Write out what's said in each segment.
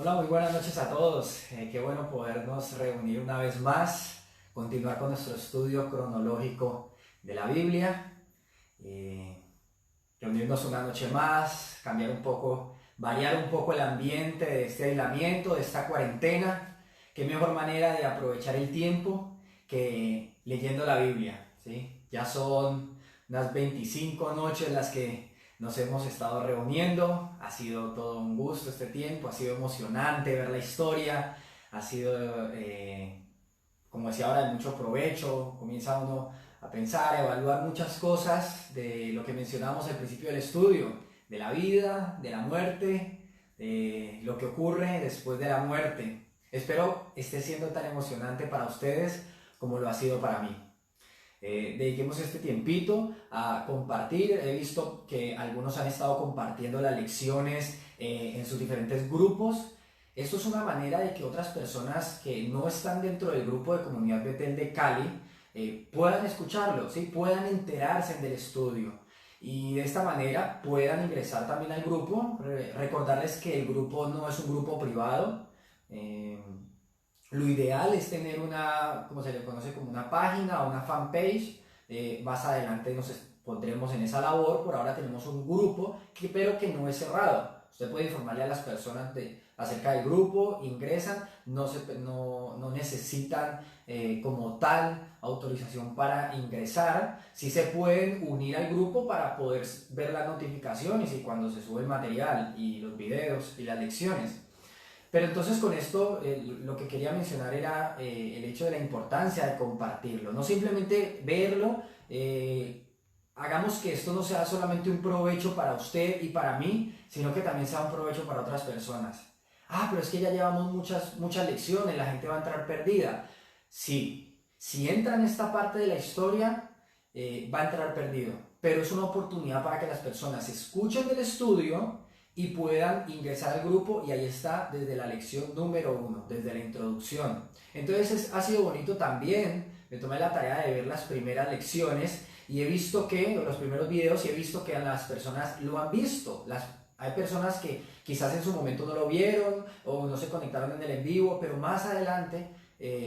Hola, muy buenas noches a todos. Qué bueno podernos reunir una vez más, continuar con nuestro estudio cronológico de la Biblia, eh, reunirnos una noche más, cambiar un poco, variar un poco el ambiente de este aislamiento, de esta cuarentena. Qué mejor manera de aprovechar el tiempo que leyendo la Biblia, ¿sí? Ya son unas 25 noches las que nos hemos estado reuniendo, ha sido todo un gusto este tiempo, ha sido emocionante ver la historia, ha sido, como decía ahora, de mucho provecho, comienza uno a pensar, a evaluar muchas cosas de lo que mencionamos al principio del estudio, de la vida, de la muerte, de lo que ocurre después de la muerte. Espero esté siendo tan emocionante para ustedes como lo ha sido para mí. Dediquemos este tiempito a compartir. He visto que algunos han estado compartiendo las lecciones en sus diferentes grupos. Esto es una manera de que otras personas que no están dentro del grupo de Comunidad Betel de Cali puedan escucharlo, ¿sí? Puedan enterarse del estudio y de esta manera puedan ingresar también al grupo. Recordarles que el grupo no es un grupo privado. Eh, lo ideal es tener una, como se le conoce, como una página o una fanpage. Más adelante nos pondremos en esa labor. Por ahora tenemos un grupo, pero que no es cerrado. Usted puede informarle a las personas acerca del grupo, ingresan, no necesitan como tal autorización para ingresar. Sí se pueden unir al grupo para poder ver las notificaciones y cuando se sube el material y los videos y las lecciones. Pero entonces con esto lo que quería mencionar era el hecho de la importancia de compartirlo, no simplemente verlo. Hagamos que esto no sea solamente un provecho para usted y para mí, sino que también sea un provecho para otras personas. Ah, pero es que ya llevamos muchas lecciones, la gente va a entrar perdida. Sí, si entra en esta parte de la historia, va a entrar perdido, pero es una oportunidad para que las personas escuchen del estudio y puedan ingresar al grupo, y ahí está desde la lección número 1, desde la introducción. Entonces ha sido bonito también, me tomé la tarea de ver las primeras lecciones y he visto que, los primeros videos, y he visto que las personas lo han visto. Hay personas que quizás en su momento no lo vieron o no se conectaron en el en vivo, pero más adelante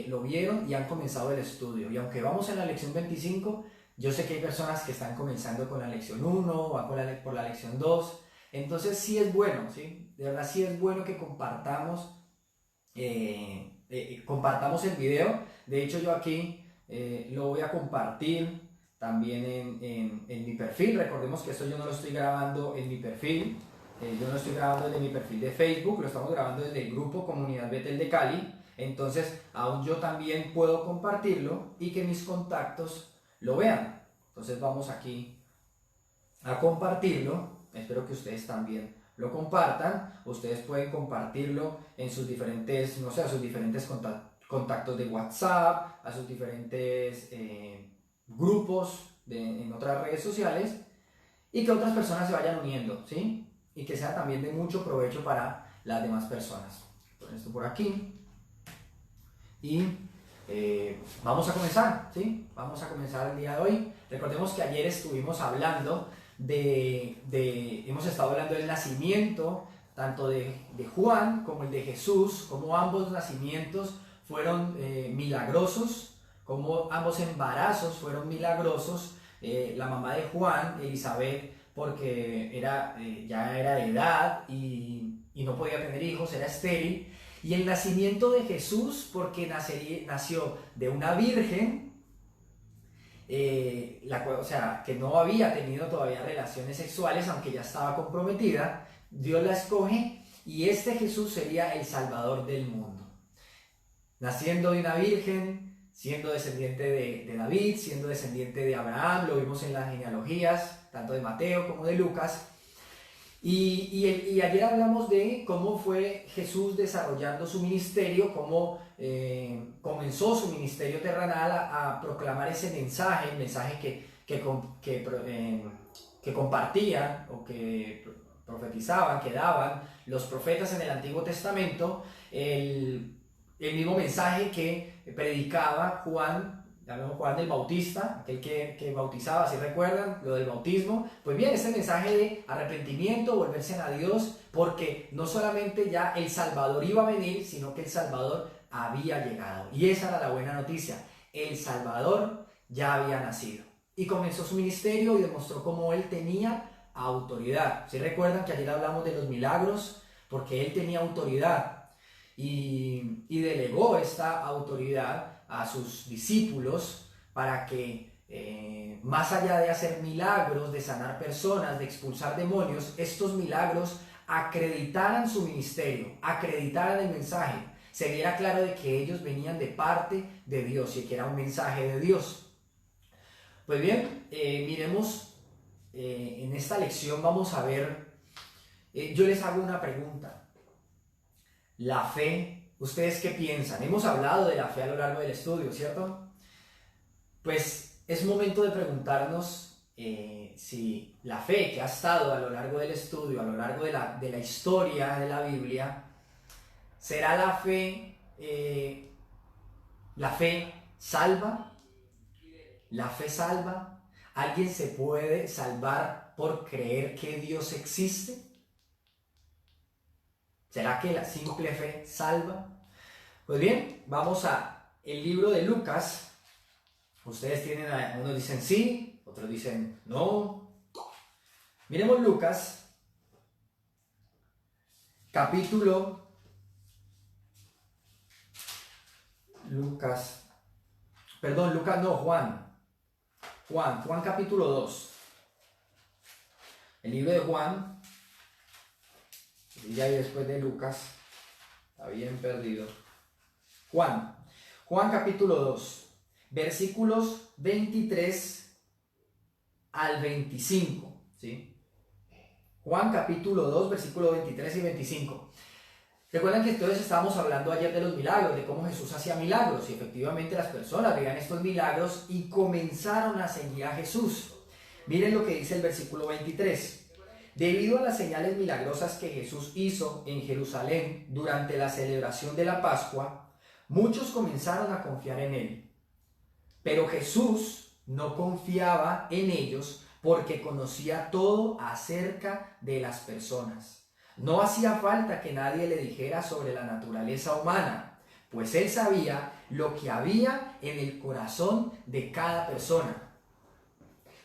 lo vieron y han comenzado el estudio. Y aunque vamos en la lección 25, yo sé que hay personas que están comenzando con la lección 1 o van por la lección 2. Entonces sí es bueno, ¿sí? De verdad sí es bueno que compartamos el video. De hecho yo aquí lo voy a compartir también en mi perfil. Recordemos que esto yo no lo estoy grabando en mi perfil, yo no lo estoy grabando desde mi perfil de Facebook, lo estamos grabando desde el grupo Comunidad Betel de Cali. Entonces aún yo también puedo compartirlo y que mis contactos lo vean. Entonces vamos aquí a compartirlo. Espero que ustedes también lo compartan. Ustedes pueden compartirlo en sus diferentes, no sé, a sus diferentes contactos de WhatsApp, a sus diferentes grupos en otras redes sociales, y que otras personas se vayan uniendo, ¿sí? Y que sea también de mucho provecho para las demás personas. Poner esto por aquí y vamos a comenzar, ¿sí? Vamos a comenzar el día de hoy. Recordemos que ayer estuvimos hablando hemos estado hablando del nacimiento, tanto de Juan como el de Jesús, como ambos nacimientos fueron milagrosos, como ambos embarazos fueron milagrosos. La mamá de Juan, Elizabeth, porque ya era de edad y no podía tener hijos, era estéril. Y el nacimiento de Jesús, porque nació de una virgen, o sea, que no había tenido todavía relaciones sexuales, aunque ya estaba comprometida. Dios la escoge y este Jesús sería el Salvador del mundo. Naciendo de una virgen, siendo descendiente de David, siendo descendiente de Abraham, lo vimos en las genealogías, tanto de Mateo como de Lucas. Y ayer hablamos de cómo fue Jesús desarrollando su ministerio, cómo comenzó su ministerio terrenal a proclamar ese mensaje, el mensaje que compartían o que profetizaban, que daban los profetas en el Antiguo Testamento, el mismo mensaje que predicaba Juan llamemos Juan el Bautista, aquel que bautizaba, si recuerdan, lo del bautismo. Pues bien, este mensaje de arrepentimiento, volverse a Dios, porque no solamente ya el Salvador iba a venir, sino que el Salvador había llegado. Y esa era la buena noticia, el Salvador ya había nacido. Y comenzó su ministerio y demostró cómo él tenía autoridad. Si recuerdan que ayer hablamos de los milagros, porque él tenía autoridad y delegó esta autoridad a sus discípulos para que más allá de hacer milagros, de sanar personas, de expulsar demonios, estos milagros acreditaran su ministerio, acreditaran el mensaje, se viera claro de que ellos venían de parte de Dios y que era un mensaje de Dios. Pues bien, miremos, en esta lección vamos a ver, yo les hago una pregunta. La fe, ¿ustedes qué piensan? Hemos hablado de la fe a lo largo del estudio, ¿cierto? Pues es momento de preguntarnos si la fe que ha estado a lo largo del estudio, a lo largo de la historia de la Biblia, ¿será la fe salva? ¿La fe salva? ¿Alguien se puede salvar por creer que Dios existe? ¿Será que la simple fe salva? Pues bien, vamos a el libro de Lucas. Ustedes tienen, unos dicen sí, otros dicen no. Miremos Lucas, Juan capítulo 2. El libro de Juan, y ahí después de Lucas, está bien perdido. Juan capítulo 2, versículos 23 al 25, ¿sí? Juan capítulo 2, versículos 23 y 25. Recuerdan que entonces estábamos hablando ayer de los milagros, de cómo Jesús hacía milagros, y efectivamente las personas veían estos milagros y comenzaron a seguir a Jesús. Miren lo que dice el versículo 23. Debido a las señales milagrosas que Jesús hizo en Jerusalén durante la celebración de la Pascua, muchos comenzaron a confiar en él. Pero Jesús no confiaba en ellos porque conocía todo acerca de las personas. No hacía falta que nadie le dijera sobre la naturaleza humana, pues él sabía lo que había en el corazón de cada persona.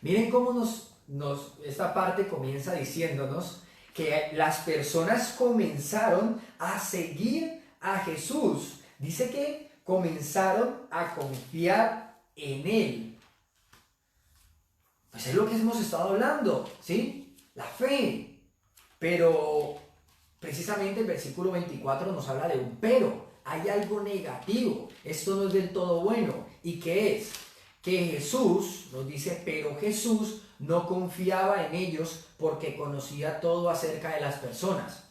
Miren cómo esta parte comienza diciéndonos que las personas comenzaron a seguir a Jesús. Dice que comenzaron a confiar en él. Pues es lo que hemos estado hablando, ¿sí? La fe. Pero precisamente el versículo 24 nos habla de un pero. Hay algo negativo. Esto no es del todo bueno. ¿Y qué es? Que Jesús, nos dice, pero Jesús no confiaba en ellos porque conocía todo acerca de las personas.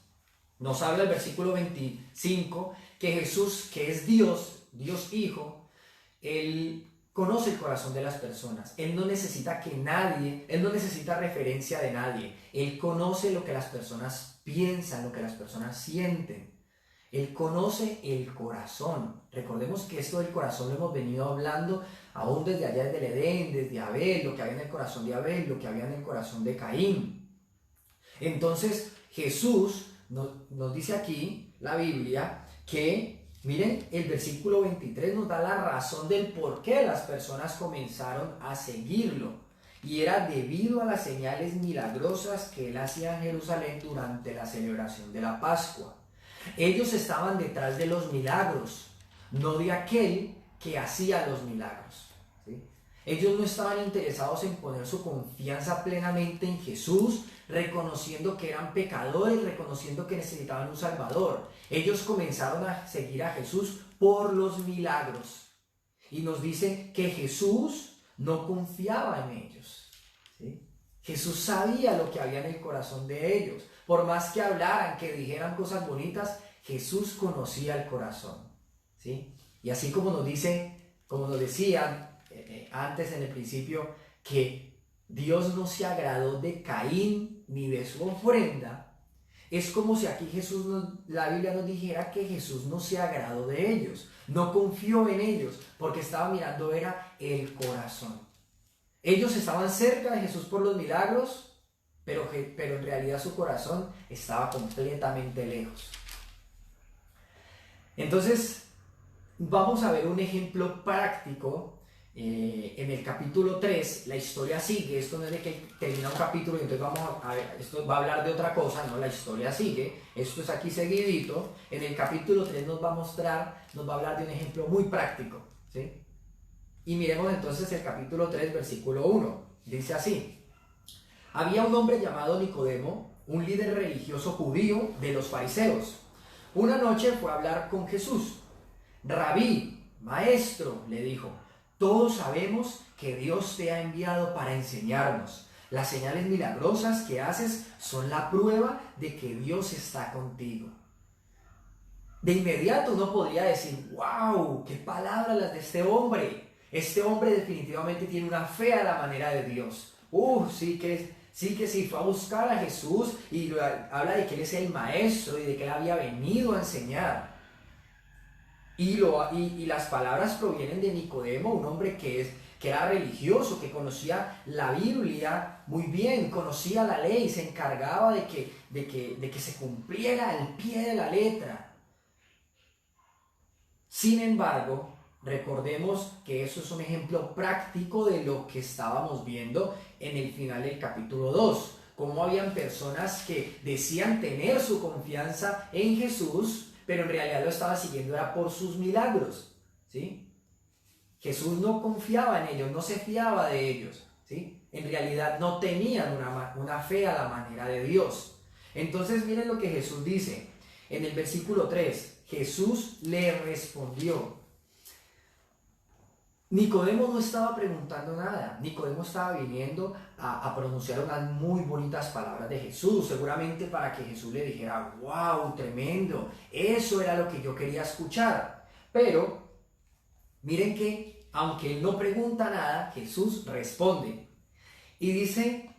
Nos habla el versículo 25 que Jesús, que es Dios, Dios Hijo, Él conoce el corazón de las personas. Él no necesita Él no necesita referencia de nadie. Él conoce lo que las personas piensan, lo que las personas sienten. Él conoce el corazón. Recordemos que esto del corazón lo hemos venido hablando aún desde allá del Edén, desde Abel, lo que había en el corazón de Abel, lo que había en el corazón de Caín. Entonces Jesús nos dice aquí, la Biblia, que miren, el versículo 23 nos da la razón del por qué las personas comenzaron a seguirlo. Y era debido a las señales milagrosas que él hacía en Jerusalén durante la celebración de la Pascua. Ellos estaban detrás de los milagros, no de aquel que hacía los milagros, ¿sí? Ellos no estaban interesados en poner su confianza plenamente en Jesús, reconociendo que eran pecadores, reconociendo que necesitaban un Salvador. Ellos comenzaron a seguir a Jesús por los milagros. Y nos dice que Jesús no confiaba en ellos, ¿sí? Jesús sabía lo que había en el corazón de ellos. Por más que hablaran, que dijeran cosas bonitas, Jesús conocía el corazón, ¿sí? Y así como nos decían antes en el principio, que Dios no se agradó de Caín ni de su ofrenda, Es como si aquí la Biblia nos dijera que Jesús no se agradó de ellos, no confió en ellos, porque estaba mirando era el corazón. Ellos estaban cerca de Jesús por los milagros, pero en realidad su corazón estaba completamente lejos. Entonces, vamos a ver un ejemplo práctico. En el capítulo 3, la historia sigue. Esto no es de que termina un capítulo y entonces vamos a ver, esto va a hablar de otra cosa, no, la historia sigue. Esto es aquí seguidito. En el capítulo 3 nos va a hablar de un ejemplo muy práctico, ¿sí? Y miremos entonces el capítulo 3, versículo 1. Dice así: había un hombre llamado Nicodemo, un líder religioso judío de los fariseos. Una noche fue a hablar con Jesús. Rabí, maestro, le dijo, todos sabemos que Dios te ha enviado para enseñarnos. Las señales milagrosas que haces son la prueba de que Dios está contigo. De inmediato uno podría decir, wow, qué palabras las de este hombre. Este hombre definitivamente tiene una fe a la manera de Dios. Sí, fue a buscar a Jesús y habla de que Él es el maestro y de que Él había venido a enseñar. Y las palabras provienen de Nicodemo, un hombre que era religioso, que conocía la Biblia muy bien, conocía la ley, se encargaba de que se cumpliera al pie de la letra. Sin embargo, recordemos que eso es un ejemplo práctico de lo que estábamos viendo en el final del capítulo 2. Cómo habían personas que decían tener su confianza en Jesús, pero en realidad lo estaba siguiendo era por sus milagros, ¿sí? Jesús no confiaba en ellos, no se fiaba de ellos, ¿sí? En realidad no tenían una fe a la manera de Dios. Entonces miren lo que Jesús dice en el versículo 3. Jesús le respondió. Nicodemo no estaba preguntando nada. Nicodemo estaba viniendo a pronunciar unas muy bonitas palabras de Jesús, seguramente para que Jesús le dijera, wow, tremendo, eso era lo que yo quería escuchar. Pero miren que, aunque él no pregunta nada, Jesús responde. Y dice,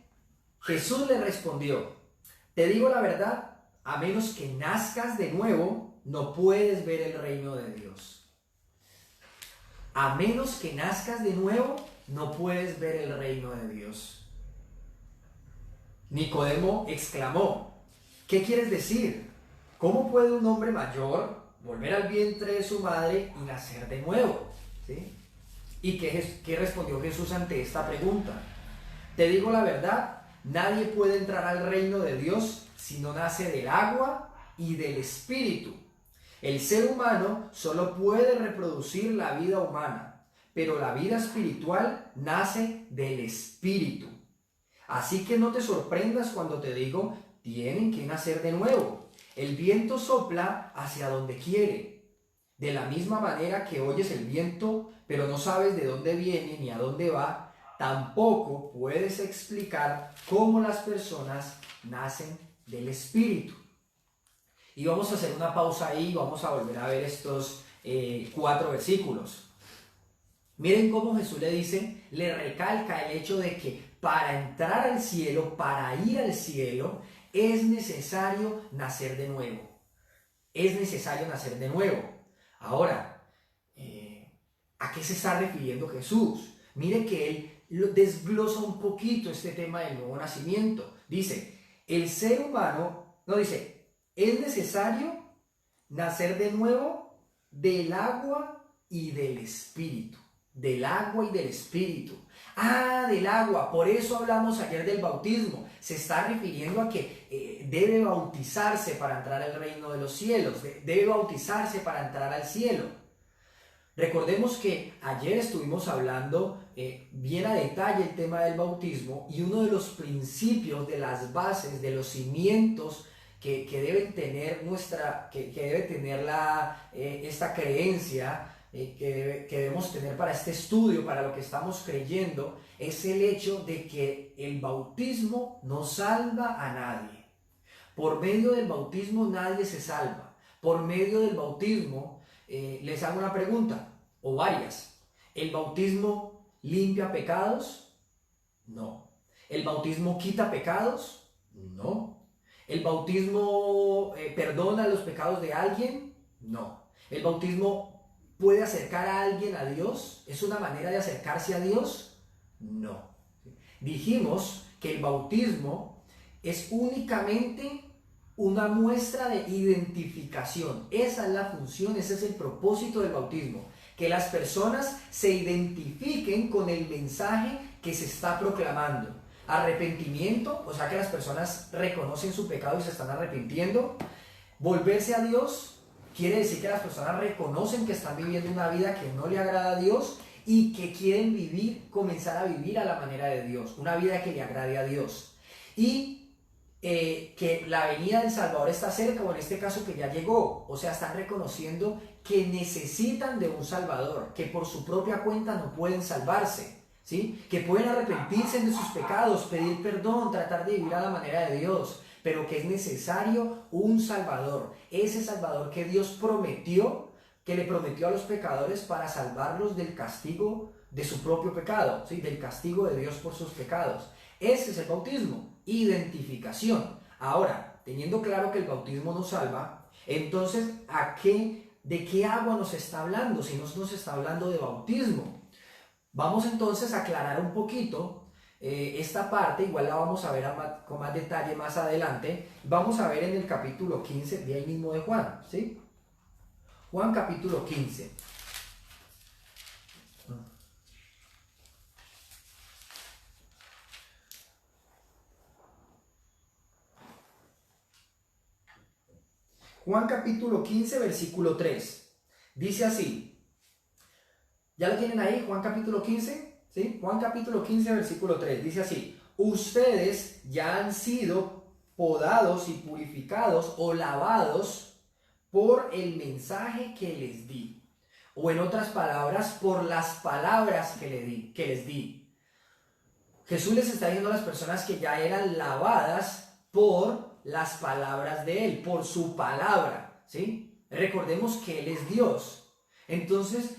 Jesús le respondió, te digo la verdad, a menos que nazcas de nuevo, no puedes ver el reino de Dios. A menos que nazcas de nuevo, no puedes ver el reino de Dios. Nicodemo exclamó, ¿qué quieres decir? ¿Cómo puede un hombre mayor volver al vientre de su madre y nacer de nuevo? ¿Sí? ¿Y qué respondió Jesús ante esta pregunta? Te digo la verdad, nadie puede entrar al reino de Dios si no nace del agua y del Espíritu. El ser humano solo puede reproducir la vida humana, pero la vida espiritual nace del Espíritu. Así que no te sorprendas cuando te digo, tienen que nacer de nuevo. El viento sopla hacia donde quiere. De la misma manera que oyes el viento, pero no sabes de dónde viene ni a dónde va, tampoco puedes explicar cómo las personas nacen del Espíritu. Y vamos a hacer una pausa ahí y vamos a volver a ver estos 4 versículos. Miren cómo Jesús le recalca el hecho de que para entrar al cielo, para ir al cielo, es necesario nacer de nuevo. Es necesario nacer de nuevo. Ahora, ¿a qué se está refiriendo Jesús? Mire que él desglosa un poquito este tema del nuevo nacimiento. Dice, el ser humano, no dice, es necesario nacer de nuevo del agua y del Espíritu. Del agua y del Espíritu. Ah, del agua. Por eso hablamos ayer del bautismo. Se está refiriendo a que debe bautizarse para entrar al reino de los cielos. Debe bautizarse para entrar al cielo. Recordemos que ayer estuvimos hablando bien a detalle el tema del bautismo y uno de los principios, de las bases, de los cimientos que deben tener esta creencia que debemos tener para este estudio, para lo que estamos creyendo, es el hecho de que el bautismo no salva a nadie. Por medio del bautismo nadie se salva. Por medio del bautismo, les hago una pregunta, o varias. ¿El bautismo limpia pecados? No. ¿El bautismo quita pecados? No. ¿El bautismo perdona los pecados de alguien? No. ¿El bautismo puede acercar a alguien a Dios? ¿Es una manera de acercarse a Dios? No. Dijimos que el bautismo es únicamente una muestra de identificación. Esa es la función, ese es el propósito del bautismo. Que las personas se identifiquen con el mensaje que se está proclamando. Arrepentimiento, o sea que las personas reconocen su pecado y se están arrepintiendo. Volverse a Dios quiere decir que las personas reconocen que están viviendo una vida que no le agrada a Dios y que quieren comenzar a vivir a la manera de Dios, una vida que le agrade a Dios. Y que la venida del Salvador está cerca, o en este caso que ya llegó, o sea, están reconociendo que necesitan de un Salvador, que por su propia cuenta no pueden salvarse, ¿sí? Que pueden arrepentirse de sus pecados, pedir perdón, tratar de vivir a la manera de Dios, pero que es necesario un Salvador, ese Salvador que Dios prometió, que le prometió a los pecadores para salvarlos del castigo de su propio pecado, ¿sí? Del castigo de Dios por sus pecados. Ese es el bautismo, identificación. Ahora, teniendo claro que el bautismo nos salva, entonces, ¿de qué agua nos está hablando? Si nos está hablando de bautismo. Vamos entonces a aclarar un poquito esta parte, igual la vamos a ver con más detalle más adelante. Vamos a ver en el capítulo 15, de ahí mismo de Juan, ¿sí? Juan capítulo 15. Juan capítulo 15, versículo 3. Dice así. ¿Ya lo tienen ahí? Juan capítulo 15. ¿Sí? Juan capítulo 15, versículo 3. Dice así. Ustedes ya han sido podados y purificados o lavados por el mensaje que les di. O en otras palabras, por las palabras que les di. Jesús les está diciendo a las personas que ya eran lavadas por las palabras de Él, por su palabra, ¿sí? Recordemos que Él es Dios. Entonces,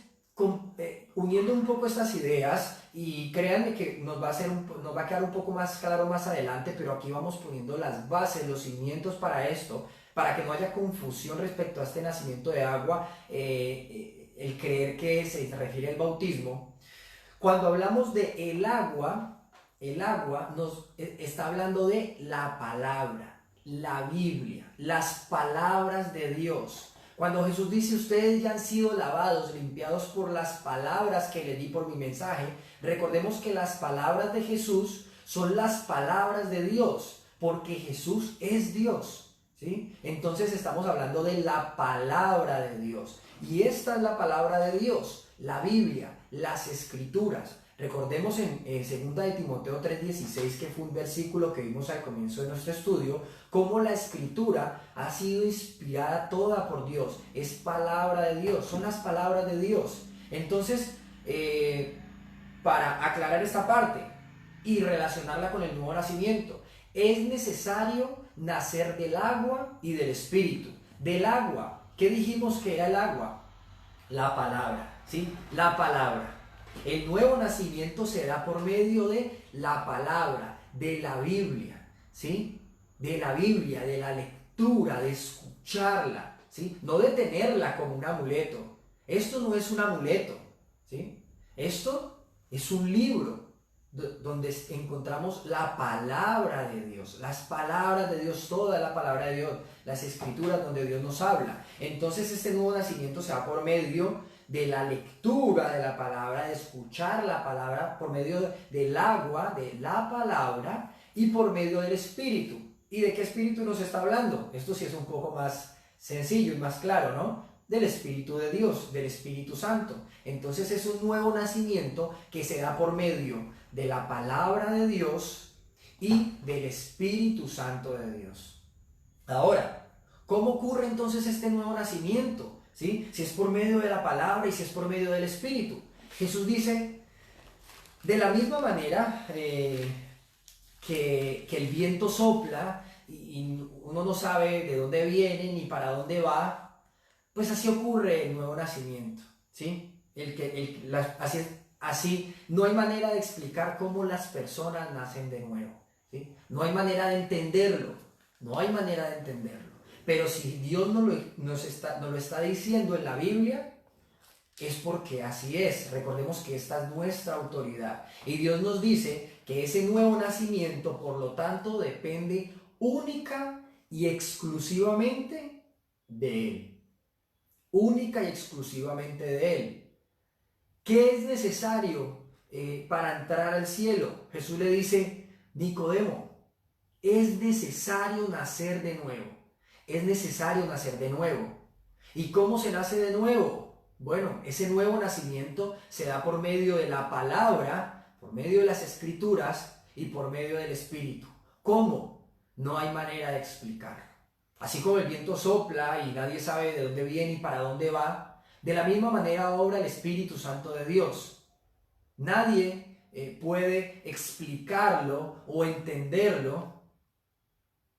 uniendo un poco estas ideas, y créanme que nos va a quedar un poco más claro más adelante, pero aquí vamos poniendo las bases, los cimientos para esto, para que no haya confusión respecto a este nacimiento de agua, el creer que se refiere al bautismo. Cuando hablamos de el agua nos está hablando de la palabra, la Biblia, las palabras de Dios. Cuando Jesús dice, ustedes ya han sido lavados, limpiados por las palabras que les di por mi mensaje, recordemos que las palabras de Jesús son las palabras de Dios, porque Jesús es Dios, ¿sí? Entonces estamos hablando de la palabra de Dios. Y esta es la palabra de Dios, la Biblia, las Escrituras. Recordemos en 2 de Timoteo 3:16, que fue un versículo que vimos al comienzo de nuestro estudio, cómo la Escritura ha sido inspirada toda por Dios, es palabra de Dios, son las palabras de Dios. Entonces, para aclarar esta parte y relacionarla con el nuevo nacimiento, es necesario nacer del agua y del Espíritu. Del agua, ¿qué dijimos que era el agua? La palabra, ¿sí? La palabra. El nuevo nacimiento se da por medio de la palabra, de la Biblia, ¿sí? De la Biblia, de la lectura, de escucharla, ¿sí? No de tenerla como un amuleto. Esto no es un amuleto, ¿sí? Esto es un libro donde encontramos la palabra de Dios, las palabras de Dios, toda la palabra de Dios, las escrituras donde Dios nos habla. Entonces este nuevo nacimiento se da por medio de la lectura de la palabra, de escuchar la palabra, por medio del agua, de la palabra, y por medio del Espíritu. ¿Y de qué Espíritu nos está hablando? Esto sí es un poco más sencillo y más claro, ¿no? Del Espíritu de Dios, del Espíritu Santo. Entonces es un nuevo nacimiento que se da por medio de la palabra de Dios y del Espíritu Santo de Dios. Ahora, ¿cómo ocurre entonces este nuevo nacimiento? ¿Sí? Si es por medio de la palabra y si es por medio del Espíritu. Jesús dice, de la misma manera que el viento sopla y uno no sabe de dónde viene ni para dónde va, pues así ocurre el nuevo nacimiento, ¿sí? Así no hay manera de explicar cómo las personas nacen de nuevo, ¿sí? No hay manera de entenderlo. No hay manera de entenderlo. Pero si Dios nos lo está diciendo en la Biblia, es porque así es. Recordemos que esta es nuestra autoridad. Y Dios nos dice que ese nuevo nacimiento, por lo tanto, depende única y exclusivamente de Él. Única y exclusivamente de Él. ¿Qué es necesario para entrar al cielo? Jesús le dice, Nicodemo, es necesario nacer de nuevo. Es necesario nacer de nuevo. ¿Y cómo se nace de nuevo? Bueno, ese nuevo nacimiento se da por medio de la palabra, por medio de las escrituras y por medio del Espíritu. ¿Cómo? No hay manera de explicarlo. Así como el viento sopla y nadie sabe de dónde viene y para dónde va, de la misma manera obra el Espíritu Santo de Dios. Nadie puede explicarlo o entenderlo,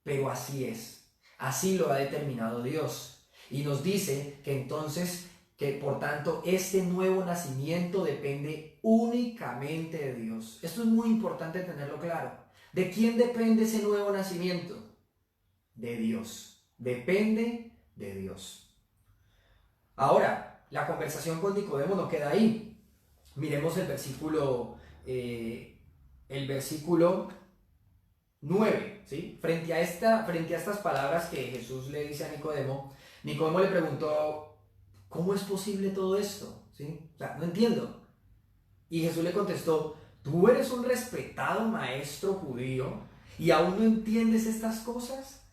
pero así es. Así lo ha determinado Dios. Y nos dice que entonces, que por tanto, este nuevo nacimiento depende únicamente de Dios. Esto es muy importante tenerlo claro. ¿De quién depende ese nuevo nacimiento? De Dios. Depende de Dios. Ahora, la conversación con Nicodemo no queda ahí. Miremos el versículo 9, ¿sí? Frente a estas palabras que Jesús le dice a Nicodemo, Nicodemo le preguntó, ¿cómo es posible todo esto? ¿Sí? O sea, no entiendo. Y Jesús le contestó, ¿tú eres un respetado maestro judío y aún no entiendes estas cosas?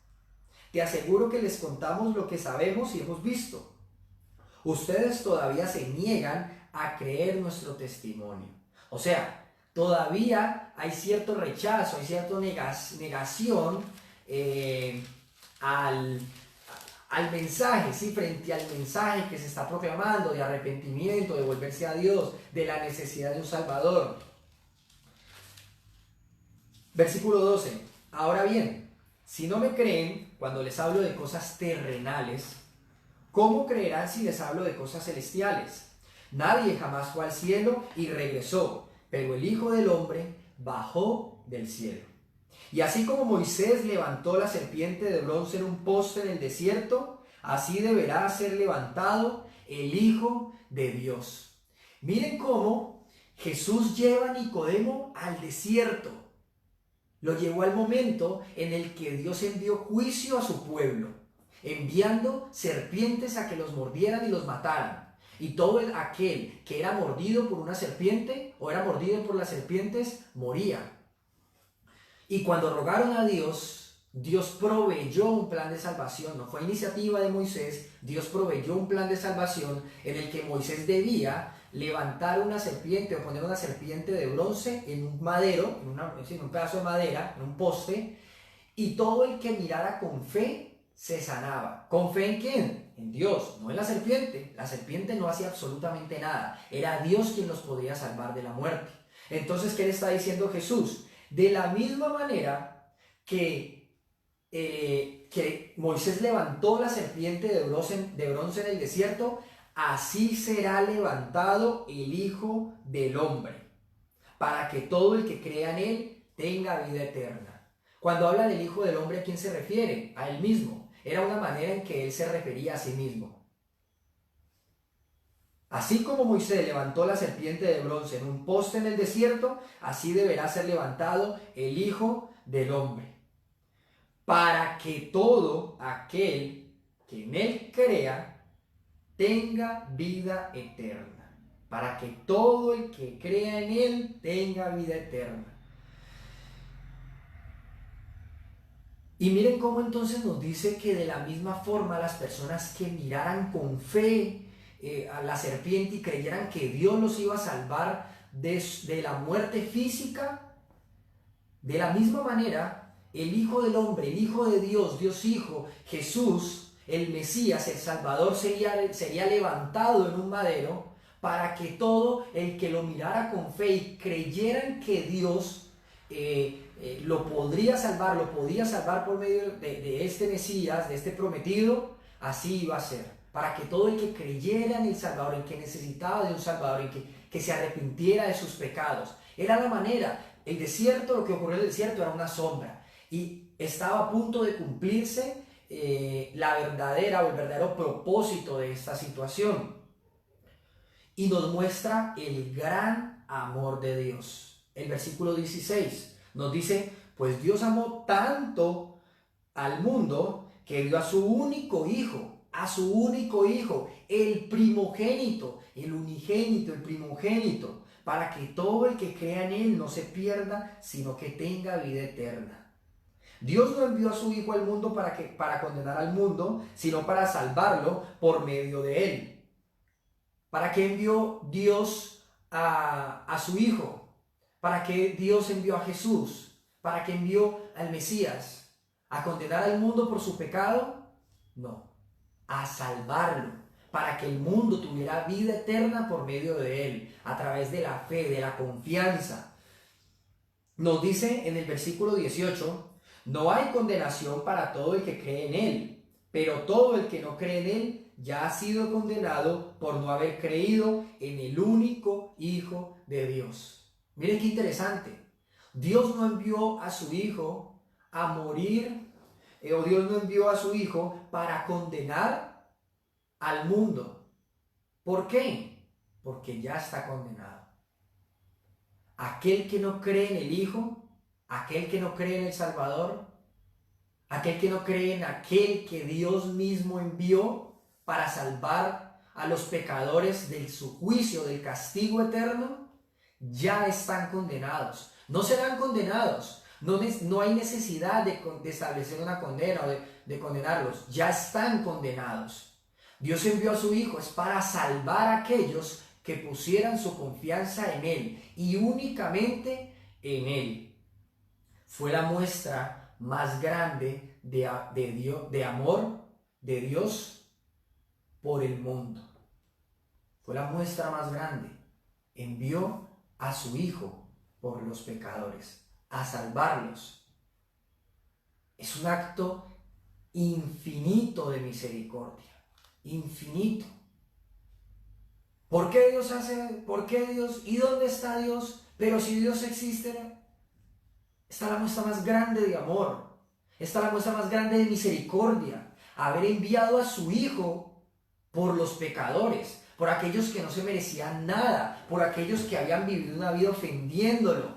Te aseguro que les contamos lo que sabemos y hemos visto. Ustedes todavía se niegan a creer nuestro testimonio. O sea, todavía hay cierto rechazo, hay cierta negación al mensaje, ¿sí? Frente al mensaje que se está proclamando de arrepentimiento, de volverse a Dios, de la necesidad de un Salvador. Versículo 12. Ahora bien, si no me creen cuando les hablo de cosas terrenales, ¿cómo creerán si les hablo de cosas celestiales? Nadie jamás fue al cielo y regresó, pero el Hijo del Hombre bajó del cielo. Y así como Moisés levantó la serpiente de bronce en un poste en el desierto, así deberá ser levantado el Hijo de Dios. Miren cómo Jesús lleva a Nicodemo al desierto. Lo llevó al momento en el que Dios envió juicio a su pueblo, enviando serpientes a que los mordieran y los mataran. Y todo aquel que era mordido por una serpiente o era mordido por las serpientes moría. Y cuando rogaron a Dios, Dios proveyó un plan de salvación. No fue iniciativa de Moisés, Dios proveyó un plan de salvación en el que Moisés debía levantar una serpiente o poner una serpiente de bronce en un madero, en un pedazo de madera, en un poste, y todo el que mirara con fe se sanaba. ¿Con fe en quién? En Dios, no en la serpiente. La serpiente no hacía absolutamente nada. Era Dios quien los podía salvar de la muerte. Entonces, ¿qué le está diciendo Jesús? De la misma manera que Moisés levantó la serpiente de bronce en el desierto, así será levantado el Hijo del Hombre, para que todo el que crea en Él tenga vida eterna. Cuando habla del Hijo del Hombre, ¿a quién se refiere? A Él mismo. Era una manera en que Él se refería a sí mismo. Así como Moisés levantó la serpiente de bronce en un poste en el desierto, así deberá ser levantado el Hijo del Hombre, para que todo aquel que en Él crea tenga vida eterna. Para que todo el que crea en Él tenga vida eterna. Y miren cómo entonces nos dice que de la misma forma las personas que miraran con fe a la serpiente y creyeran que Dios los iba a salvar de la muerte física, de la misma manera el Hijo del Hombre, el Hijo de Dios, Dios Hijo, Jesús, el Mesías, el Salvador, sería levantado en un madero para que todo el que lo mirara con fe y creyeran que Dios lo podía salvar por medio de este Mesías, de este prometido, así iba a ser. Para que todo el que creyera en el Salvador, el que necesitaba de un Salvador, el que se arrepintiera de sus pecados. Era la manera. El desierto, lo que ocurrió en el desierto era una sombra. Y estaba a punto de cumplirse la verdadera o el verdadero propósito de esta situación. Y nos muestra el gran amor de Dios. El versículo 16 nos dice, pues Dios amó tanto al mundo que dio a su único hijo, el primogénito, el unigénito, el primogénito, para que todo el que crea en él no se pierda, sino que tenga vida eterna. Dios no envió a su hijo al mundo para condenar al mundo, sino para salvarlo por medio de él. ¿Para qué envió Dios a su hijo? ¿Para qué Dios envió a Jesús? ¿Para qué envió al Mesías? ¿A condenar al mundo por su pecado? No, a salvarlo, para que el mundo tuviera vida eterna por medio de él, a través de la fe, de la confianza. Nos dice en el versículo 18, no hay condenación para todo el que cree en él, pero todo el que no cree en él ya ha sido condenado por no haber creído en el único Hijo de Dios. Miren qué interesante. Dios no envió a su Hijo a morir, o Dios no envió a su Hijo para condenar al mundo. ¿Por qué? Porque ya está condenado. Aquel que no cree en el Hijo, aquel que no cree en el Salvador, aquel que no cree en aquel que Dios mismo envió para salvar a los pecadores de su juicio, del castigo eterno, ya están condenados. No serán condenados. No hay necesidad de establecer una condena o de condenarlos. Ya están condenados. Dios envió a su Hijo es para salvar a aquellos que pusieran su confianza en Él y únicamente en Él. Fue la muestra más grande de amor de Dios por el mundo. Fue la muestra más grande. Envió a su Hijo por los pecadores, a salvarlos. Es un acto infinito de misericordia, infinito. ¿Por qué Dios hace? ¿Por qué Dios? ¿Y dónde está Dios? Pero si Dios existe, está la muestra más grande de amor, está la muestra más grande de misericordia, haber enviado a su Hijo por los pecadores, por aquellos que no se merecían nada, por aquellos que habían vivido una vida ofendiéndolo.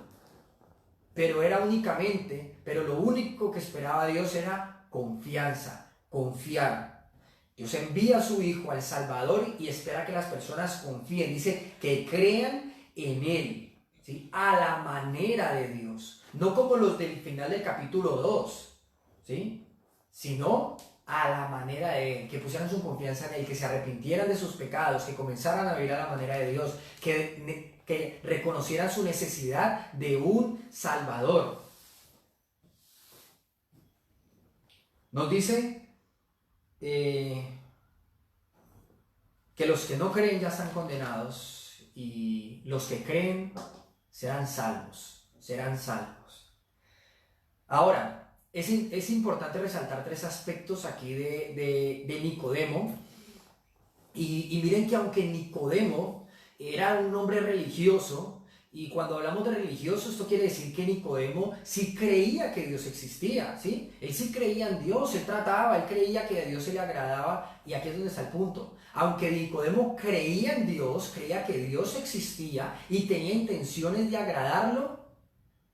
Pero lo único que esperaba Dios era confianza, confiar. Dios envía a su Hijo, al Salvador, y espera que las personas confíen. Dice que crean en Él, ¿sí? A la manera de Dios. No como los del final del capítulo 2, ¿sí? Sino a la manera de Él, que pusieran su confianza en Él, que se arrepintieran de sus pecados, que comenzaran a vivir a la manera de Dios, que reconocieran su necesidad de un Salvador. Nos dice que los que no creen ya están condenados y los que creen serán salvos, Ahora, es importante resaltar tres aspectos aquí de Nicodemo. Y miren que aunque Nicodemo era un hombre religioso, y cuando hablamos de religioso, esto quiere decir que Nicodemo sí creía que Dios existía, ¿sí? Él sí creía en Dios, él creía que a Dios se le agradaba, y aquí es donde está el punto. Aunque Nicodemo creía en Dios, creía que Dios existía y tenía intenciones de agradarlo,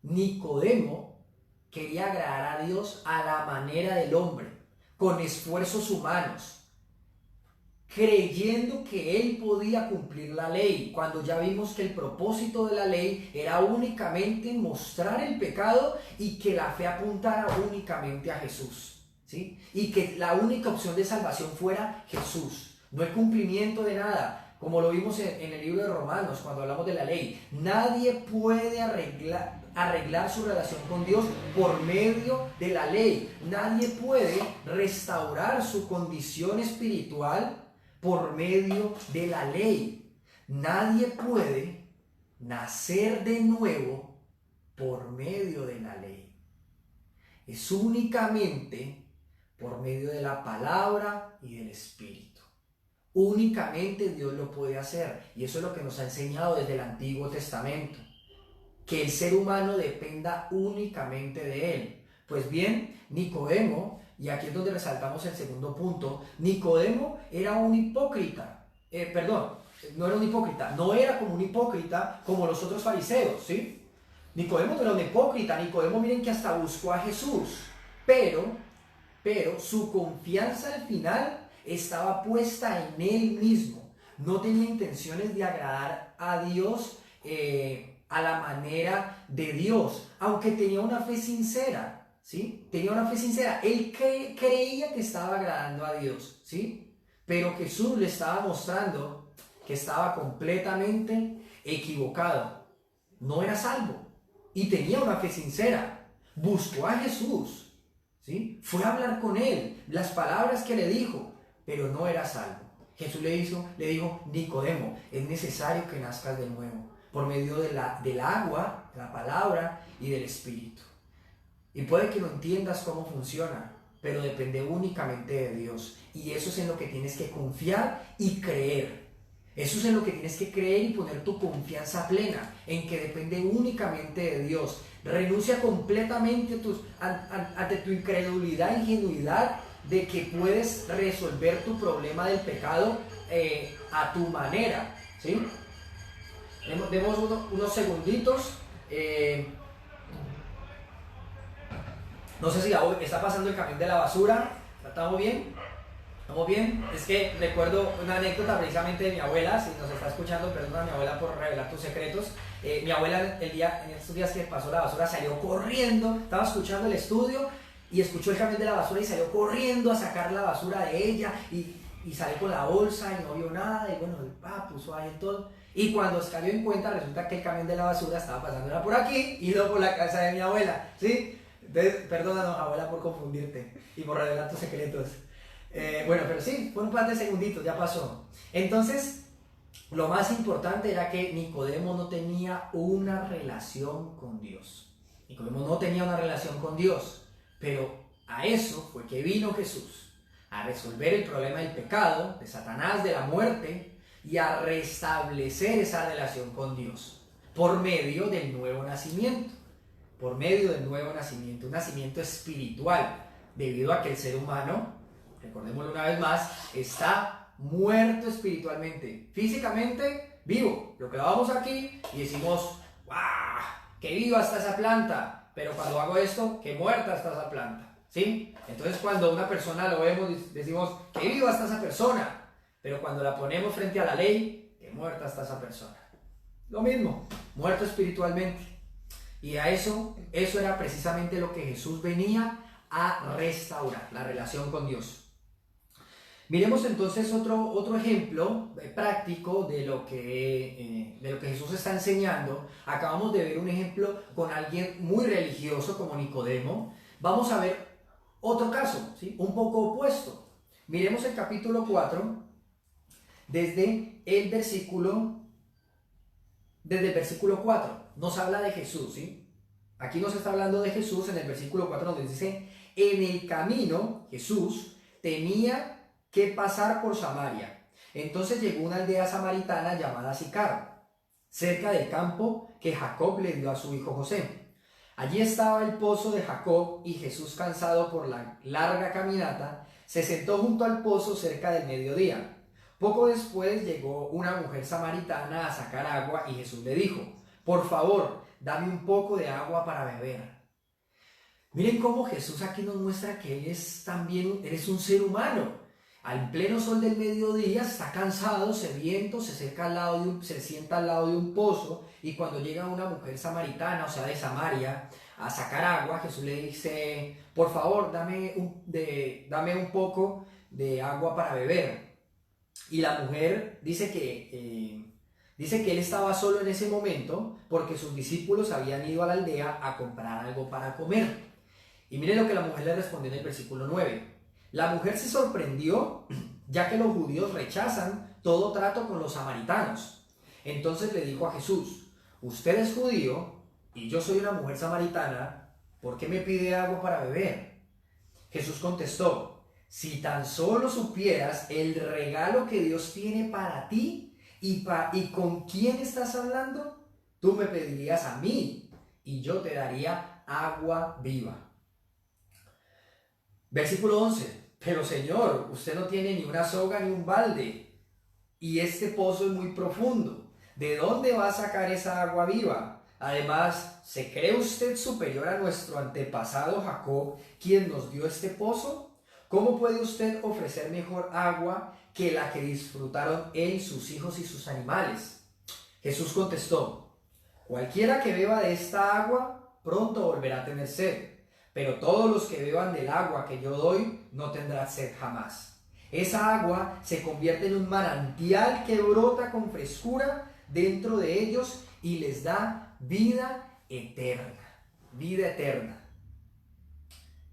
Nicodemo quería agradar a Dios a la manera del hombre, con esfuerzos humanos, creyendo que él podía cumplir la ley, cuando ya vimos que el propósito de la ley era únicamente mostrar el pecado y que la fe apuntara únicamente a Jesús, ¿sí? Y que la única opción de salvación fuera Jesús, no el cumplimiento de nada. Como lo vimos en el libro de Romanos, cuando hablamos de la ley, nadie puede arreglar su relación con Dios por medio de la ley. Nadie puede restaurar su condición espiritual por medio de la ley. Nadie puede nacer de nuevo por medio de la ley. Es únicamente por medio de la palabra y del Espíritu. Únicamente Dios lo puede hacer, y eso es lo que nos ha enseñado desde el Antiguo Testamento, que el ser humano dependa únicamente de Él. Pues bien, Nicodemo, y aquí es donde resaltamos el segundo punto, Nicodemo era un hipócrita, no era un hipócrita, no era como un hipócrita como los otros fariseos, ¿sí? Nicodemo no era un hipócrita, Nicodemo miren que hasta buscó a Jesús, pero su confianza al final estaba puesta en él mismo, no tenía intenciones de agradar a Dios a la manera de Dios, aunque tenía una fe sincera. ¿Sí? Tenía una fe sincera, él creía que estaba agradando a Dios, ¿sí? Pero Jesús le estaba mostrando que estaba completamente equivocado, no era salvo y tenía una fe sincera, buscó a Jesús, ¿sí? Fue a hablar con él, las palabras que le dijo, pero no era salvo. Jesús le dijo, Nicodemo, es necesario que nazcas de nuevo, por medio del agua, de la palabra y del Espíritu. Y puede que no entiendas cómo funciona, pero depende únicamente de Dios. Y eso es en lo que tienes que confiar y creer. Eso es en lo que tienes que creer y poner tu confianza plena, en que depende únicamente de Dios. Renuncia completamente ante tu incredulidad e ingenuidad de que puedes resolver tu problema del pecado a tu manera, ¿sí? Demos unos segunditos. No sé si está pasando el camión de la basura. ¿Estamos bien? ¿Estamos bien? Es que recuerdo una anécdota precisamente de mi abuela. Si nos está escuchando, perdona a mi abuela por revelar tus secretos. Mi abuela en estos días que pasó la basura salió corriendo. Estaba escuchando el estudio y escuchó el camión de la basura y salió corriendo a sacar la basura de ella. Y salió con la bolsa y no vio nada. Y bueno, puso ahí todo. Y cuando se cayó en cuenta, resulta que el camión de la basura estaba pasando por aquí y no por la casa de mi abuela, ¿sí? Entonces, perdónanos, abuela, por confundirte y por revelar tus secretos. Bueno, pero sí, fue un par de segunditos, ya pasó. Entonces, lo más importante era que Nicodemo no tenía una relación con Dios. Nicodemo no tenía una relación con Dios, pero a eso fue que vino Jesús, a resolver el problema del pecado, de Satanás, de la muerte, y a restablecer esa relación con Dios por medio del nuevo nacimiento. Por medio del nuevo nacimiento, un nacimiento espiritual, debido a que el ser humano, recordémoslo una vez más, está muerto espiritualmente, físicamente vivo. Lo clavamos aquí y decimos, ¡guau! ¡Qué viva está esa planta! Pero cuando hago esto, ¡qué muerta está esa planta! ¿Sí? Entonces cuando una persona lo vemos, decimos, ¡qué viva está esa persona! Pero cuando la ponemos frente a la ley, ¡qué muerta está esa persona! Lo mismo, muerto espiritualmente. Y a eso era precisamente lo que Jesús venía a restaurar, la relación con Dios. Miremos entonces otro ejemplo práctico de lo que Jesús está enseñando. Acabamos de ver un ejemplo con alguien muy religioso como Nicodemo. Vamos a ver otro caso, ¿sí? Un poco opuesto. Miremos el capítulo 4 desde el versículo 4. Nos habla de Jesús, ¿sí? Aquí nos está hablando de Jesús en el versículo 4 donde dice, en el camino Jesús tenía que pasar por Samaria. Entonces llegó una aldea samaritana llamada Sicar, cerca del campo que Jacob le dio a su hijo José. Allí estaba el pozo de Jacob y Jesús, cansado por la larga caminata, se sentó junto al pozo cerca del mediodía. Poco después llegó una mujer samaritana a sacar agua y Jesús le dijo, por favor, dame un poco de agua para beber. Miren cómo Jesús aquí nos muestra que Él es un ser humano. Al pleno sol del mediodía está cansado, sediento, se sienta al lado de un pozo y cuando llega una mujer samaritana, o sea de Samaria, a sacar agua, Jesús le dice, por favor, dame un poco de agua para beber. Y la mujer dice que él estaba solo en ese momento porque sus discípulos habían ido a la aldea a comprar algo para comer. Y miren lo que la mujer le respondió en el versículo 9. La mujer se sorprendió ya que los judíos rechazan todo trato con los samaritanos. Entonces le dijo a Jesús, usted es judío y yo soy una mujer samaritana, ¿por qué me pide agua para beber? Jesús contestó, si tan solo supieras el regalo que Dios tiene para ti y con quién estás hablando, tú me pedirías a mí y yo te daría agua viva. Versículo 11. Pero Señor, usted no tiene ni una soga ni un balde, y este pozo es muy profundo. ¿De dónde va a sacar esa agua viva? Además, ¿se cree usted superior a nuestro antepasado Jacob, quien nos dio este pozo? ¿Cómo puede usted ofrecer mejor agua que la que disfrutaron él, sus hijos y sus animales? Jesús contestó: cualquiera que beba de esta agua pronto volverá a tener sed, pero todos los que beban del agua que yo doy no tendrán sed jamás. Esa agua se convierte en un manantial que brota con frescura dentro de ellos y les da vida eterna. Vida eterna.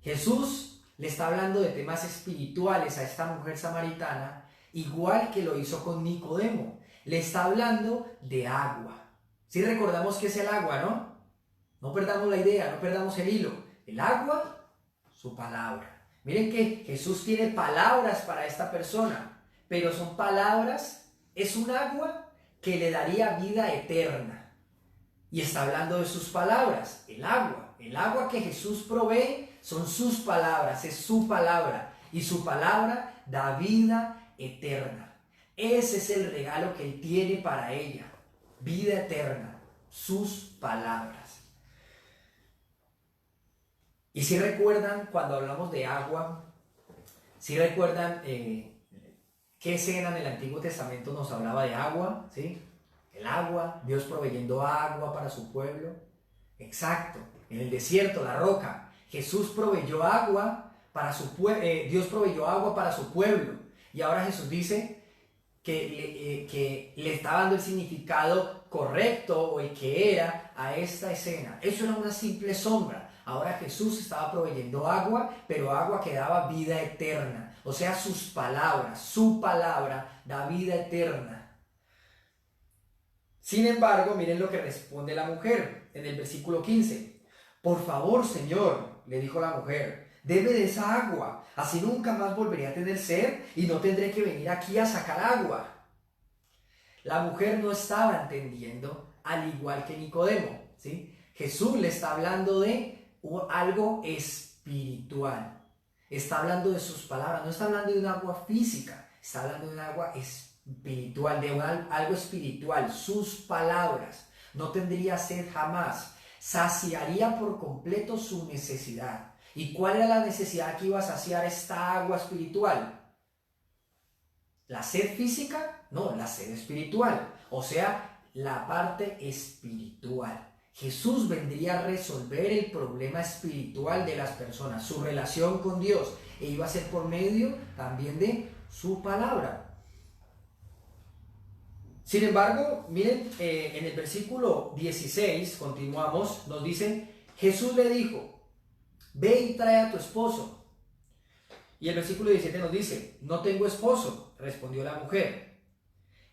Jesús le está hablando de temas espirituales a esta mujer samaritana, igual que lo hizo con Nicodemo. Le está hablando de agua. Si recordamos qué es el agua, ¿no? No perdamos la idea, no perdamos el hilo. El agua, su palabra. Miren que Jesús tiene palabras para esta persona, pero son palabras, es un agua que le daría vida eterna. Y está hablando de sus palabras, el agua que Jesús provee son sus palabras, es su palabra. Y su palabra da vida eterna. Ese es el regalo que Él tiene para ella, vida eterna, sus palabras. Y si recuerdan, cuando hablamos de agua, si recuerdan qué escena en el Antiguo Testamento nos hablaba de agua, ¿sí? El agua, Dios proveyendo agua para su pueblo. Exacto, en el desierto, la roca. Jesús proveyó agua para su pueblo, Dios proveyó agua para su pueblo. Y ahora Jesús dice que le está dando el significado correcto o el que era a esta escena. Eso era una simple sombra. Ahora Jesús estaba proveyendo agua, pero agua que daba vida eterna. O sea, sus palabras, su palabra da vida eterna. Sin embargo, miren lo que responde la mujer en el versículo 15. Por favor, Señor, le dijo la mujer, deme de esa agua, así nunca más volveré a tener sed y no tendré que venir aquí a sacar agua. La mujer no estaba entendiendo, al igual que Nicodemo, ¿sí? Jesús le está hablando de algo espiritual. Está hablando de sus palabras, no está hablando de un agua física, está hablando de un agua espiritual, de algo espiritual, sus palabras. No tendría sed jamás, saciaría por completo su necesidad. ¿Y cuál era la necesidad que iba a saciar esta agua espiritual? ¿La sed física? No, la sed espiritual, o sea, la parte espiritual. Jesús vendría a resolver el problema espiritual de las personas, su relación con Dios, e iba a ser por medio también de su palabra. Sin embargo, miren, en el versículo 16, continuamos, nos dice, Jesús le dijo, ve y trae a tu esposo. Y el versículo 17 nos dice, no tengo esposo, respondió la mujer.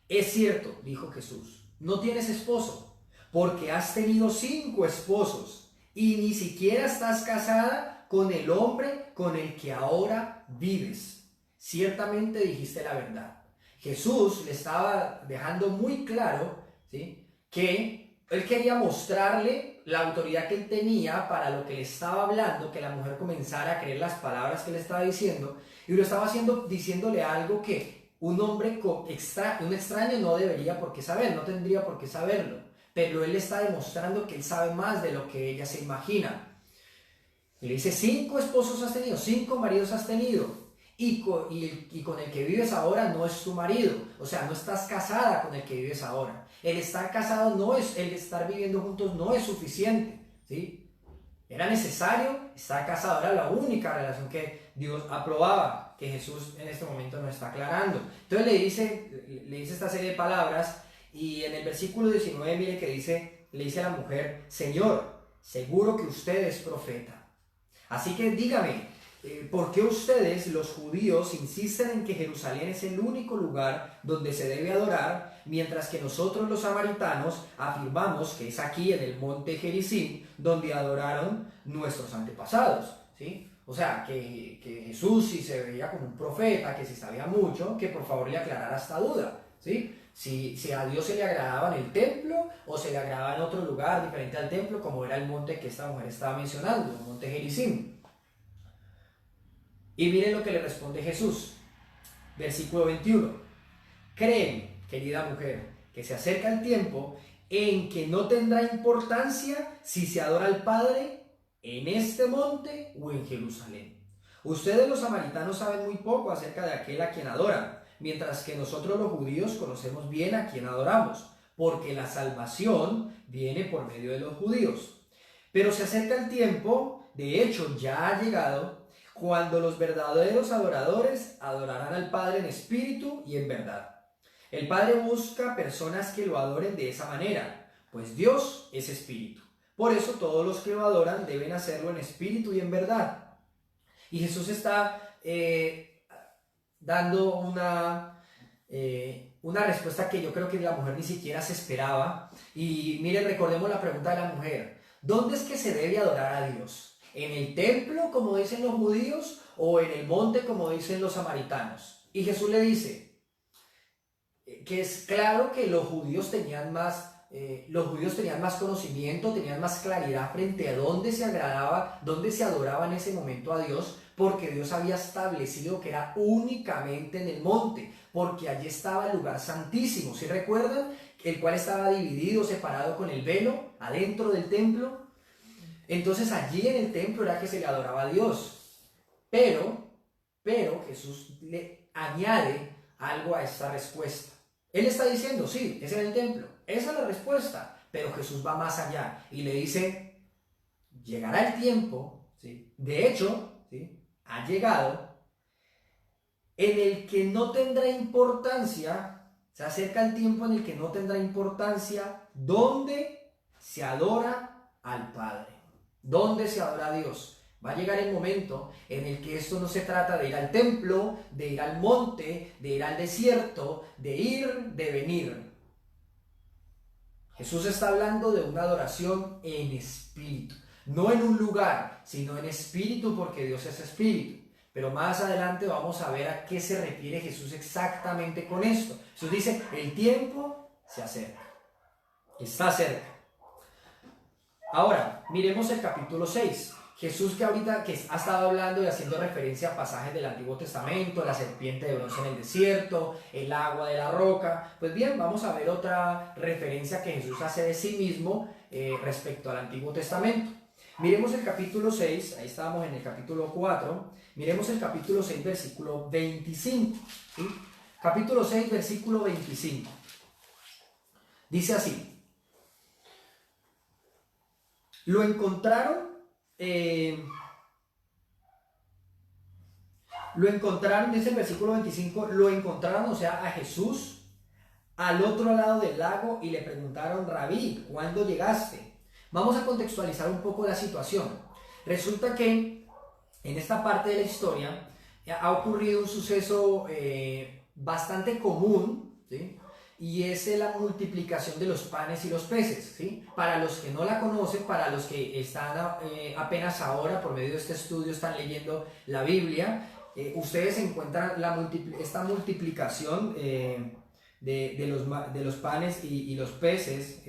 Es cierto, dijo Jesús, no tienes esposo, porque has tenido 5 esposos y ni siquiera estás casada con el hombre con el que ahora vives. Ciertamente dijiste la verdad. Jesús le estaba dejando muy claro, ¿sí?, que él quería mostrarle la autoridad que él tenía para lo que le estaba hablando, que la mujer comenzara a creer las palabras que le estaba diciendo, y lo estaba haciendo diciéndole algo que un hombre un extraño no debería por qué saber, no tendría por qué saberlo. Pero él está demostrando que él sabe más de lo que ella se imagina. Y le dice, 5 esposos has tenido, 5 maridos has tenido. Y con el que vives ahora no es tu marido. O sea, no estás casada con el que vives ahora. El estar casado no es, el estar viviendo juntos no es suficiente, ¿sí? Era necesario estar casado, era la única relación que Dios aprobaba, que Jesús en este momento nos está aclarando. Entonces le dice esta serie de palabras. Y en el versículo 19, mire que le dice a la mujer, Señor, seguro que usted es profeta. Así que dígame, ¿por qué ustedes, los judíos, insisten en que Jerusalén es el único lugar donde se debe adorar, mientras que nosotros los samaritanos afirmamos que es aquí en el monte Gerizim donde adoraron nuestros antepasados? ¿Sí? O sea, que Jesús, si se veía como un profeta, que si sabía mucho, que por favor le aclarara esta duda, ¿sí? Si a Dios se le agradaba en el templo o se le agradaba en otro lugar diferente al templo, como era el monte que esta mujer estaba mencionando, el monte Gerizim. Y miren lo que le responde Jesús. Versículo 21. Créeme, querida mujer, que se acerca el tiempo en que no tendrá importancia si se adora al Padre en este monte o en Jerusalén. Ustedes los samaritanos saben muy poco acerca de aquel a quien adoran, mientras que nosotros los judíos conocemos bien a quien adoramos, porque la salvación viene por medio de los judíos. Pero se acerca el tiempo, de hecho ya ha llegado, cuando los verdaderos adoradores adorarán al Padre en espíritu y en verdad. El Padre busca personas que lo adoren de esa manera, pues Dios es espíritu. Por eso todos los que lo adoran deben hacerlo en espíritu y en verdad. Y Jesús está dando una respuesta que yo creo que la mujer ni siquiera se esperaba. Y miren, recordemos la pregunta de la mujer. ¿Dónde es que se debe adorar a Dios? ¿En el templo, como dicen los judíos, o en el monte, como dicen los samaritanos? Y Jesús le dice que es claro que los judíos tenían más conocimiento, tenían más claridad frente a dónde se agradaba, dónde se adoraba en ese momento a Dios, porque Dios había establecido que era únicamente en el monte, porque allí estaba el lugar santísimo. ¿Sí recuerdan? El cual estaba dividido, separado con el velo, adentro del templo. Entonces allí en el templo era que se le adoraba a Dios. Pero Jesús le añade algo a esta respuesta. Él está diciendo, sí, es en el templo, esa es la respuesta, pero Jesús va más allá y le dice, llegará el tiempo, ¿sí? De hecho, ¿sí? Ha llegado, en el que no tendrá importancia, se acerca el tiempo en el que no tendrá importancia dónde se adora al Padre, dónde se adora a Dios. Va a llegar el momento en el que esto no se trata de ir al templo, de ir al monte, de ir al desierto, de ir, de venir. Jesús está hablando de una adoración en espíritu, no en un lugar, sino en espíritu, porque Dios es espíritu. Pero más adelante vamos a ver a qué se refiere Jesús exactamente con esto. Jesús dice, el tiempo se acerca, está cerca. Ahora, miremos el capítulo 6. Jesús que ahorita ha estado hablando y haciendo referencia a pasajes del Antiguo Testamento, la serpiente de bronce en el desierto, el agua de la roca. Pues bien, vamos a ver otra referencia que Jesús hace de sí mismo respecto al Antiguo Testamento. Miremos el capítulo 6, ahí estábamos en el capítulo 4, miremos el capítulo 6, versículo 25. ¿Sí? Capítulo 6, versículo 25. Dice así, lo encontraron, dice el versículo 25, lo encontraron, o sea, a Jesús al otro lado del lago y le preguntaron, Rabí, ¿cuándo llegaste? Vamos a contextualizar un poco la situación. Resulta que en esta parte de la historia ha ocurrido un suceso bastante común, ¿sí? Y es la multiplicación de los panes y los peces, ¿sí? Para los que no la conocen, para los que están apenas ahora por medio de este estudio están leyendo la Biblia, ustedes encuentran esta multiplicación de los panes y los peces,